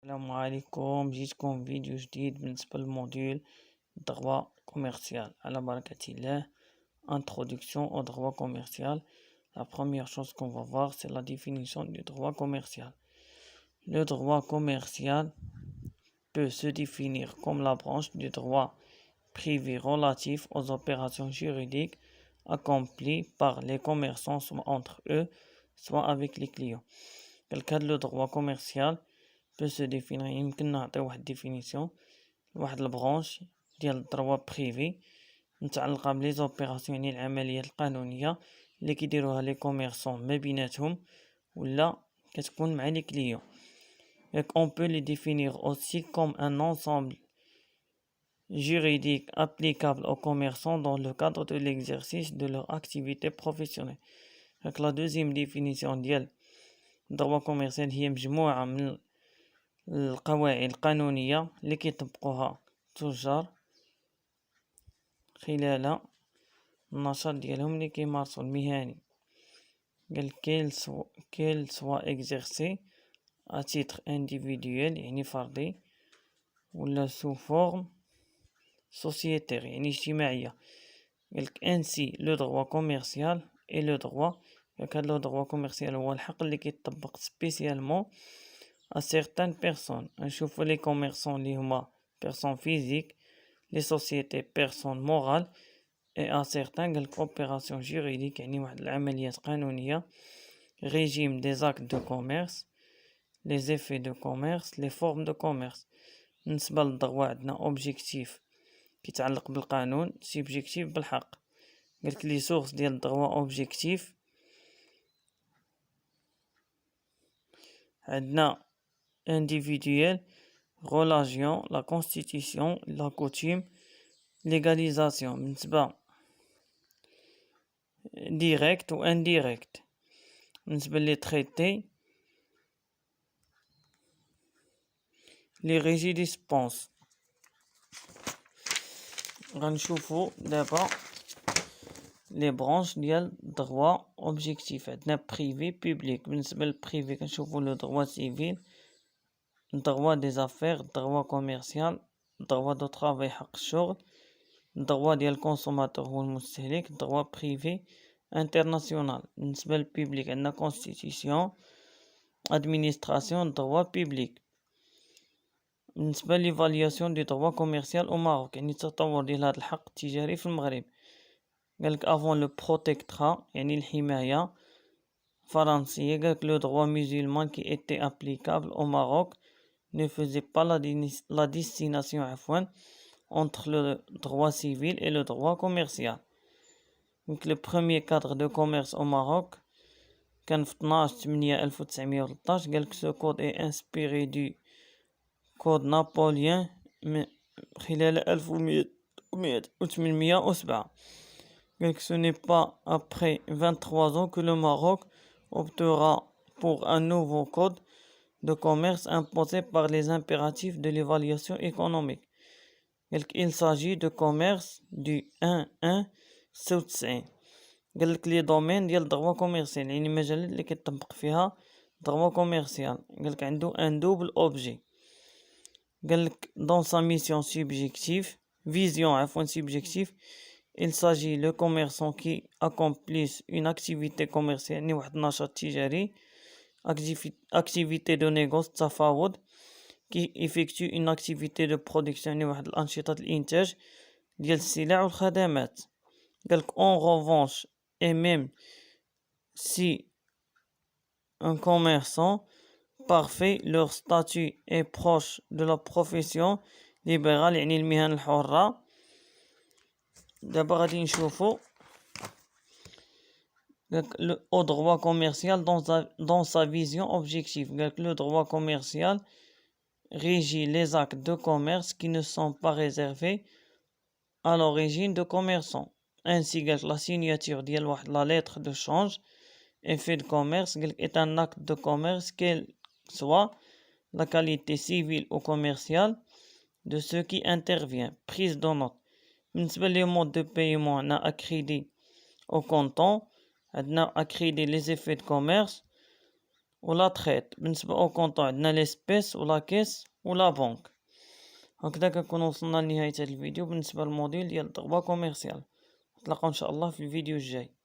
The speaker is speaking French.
السلام عليكم، جيتكم فيديو جديد بالنسبة للموديول droit commercial. على بركة الله. Introduction au droit commercial. La première chose qu'on va voir, c'est la définition du droit commercial. Le droit commercial peut se définir comme la branche du droit privé relatif aux opérations juridiques accomplies par les commerçants, soit entre eux, soit avec les clients. Dans le cas de le droit commercial, peut se définir يمكن نعطي واحد ديفينيسيون لواحد البرونش ديال الدروا بريفي متعلقه بلي زوبيراسيون، يعني العمليات القانونيه اللي كيديروها لي كوميرسون ما بيناتهم ولا كتكون مع لي كليون. Donc on peut les définir aussi comme un ensemble juridique applicable aux commerçants dans le cadre de l'exercice de leur activité professionnelle. Donc la deuxième définition ديال الدروا كوميرسيال هي مجموعه من القواعد القانونية اللي كيطبقوها التجار خلال النشاط ديالهم اللي كيمارسو المهني. قال كيل سوا اكزيرسي ا تيتر انديفيدويل يعني فردي ولا سو فورم سوسيتير يعني اجتماعية. قالك انسي لو دروا كوميرسيال اي لو دروا. هاد لو دروا كوميرسيال هو الحق اللي كيطبق سبيسيالمون à certaines personnes. نشوفوا les commerçants اللي هما personnes physiques, les sociétés personnes morales, et à certains قالك opérations juridiques يعني واحد العمليات قانونية, régime des actes de commerce, les effets de commerce, les formes de commerce. بالنسبة للدروا عندنا objectif كيتعلق بالقانون, subjectif بالحق. قالك لي sources ديال الدروا objectif عندنا individuel, relation, la constitution, la coutume, légalisation. بالنسبة direct ou indirect. بالنسبة لي traité, les régies dispenses. غنشوفو دابا les branches ديال droit objectif. عندنا privé public. بالنسبة للبريفي كنشوفو le droit civil, droit des affaires, droit commercial, droit de travail حق الشغل, droit ديال الكونسوماتور هو المستهلك, droit privé international. بالنسبة للبيبليك عندنا constitution, administration, droit public. بالنسبة ليفالياسيون دي droit commercial au Maroc يعني التطور ديال هذا الحق التجاري في المغرب. قالك avant le protectorat يعني الحماية فرنسية. قالك le droit musulman qui était applicable au Maroc ne faisait pas la distinction entre le droit civil et le droit commercial. Donc le premier cadre de commerce au Maroc كان في 12/8/1913. قالك ce code est inspiré du code napoléon خلال 1807. قالك ce n'est pas après 23 ans que le Maroc optera pour un nouveau code de commerce imposé par les impératifs de l'évaluation économique. Il s'agit de commerce du 1/1/96. قالك لي دومين ديال الدروا كوميرسيال يعني المجالات اللي كيطبق فيها دروا كوميرسيال. قالك عنده ان دوبل اوبجي. قالك dans sa mission subjective vision subjective il s'agit le commerçant qui accomplisse une activité commerciale يعني واحد النشاط تجاري, activité de négoce تفاوض, qui effectue une activité de production يعني واحد الأنشطة الإنتاج ديال السلع والخدمات. قالك en revanche et même si un commerçant parfait leur statut est proche de la profession libérale يعني المهن الحرة. دابا غادي نشوفو au droit commercial dans sa vision objective. Le droit commercial régit les actes de commerce qui ne sont pas réservés à l'origine de commerçants. Ainsi la signature de la lettre de change effet de commerce est un acte de commerce quelle soit la qualité civile ou commerciale de ce qui intervient. Prise de note. بالنسبة لي mode de paiement عندنا à crédit au comptant, عندنا à crédit les effets de commerce ولا تخيط. بالنسبة أو كونطون عندنا ليسبيس ولا كيس ولا بنك. هكذا كنكون وصلنا لنهاية هذا الفيديو بالنسبة للموديل ديال الضربة كوميرسيال. نتلاقاو ان شاء الله في الفيديو الجاي.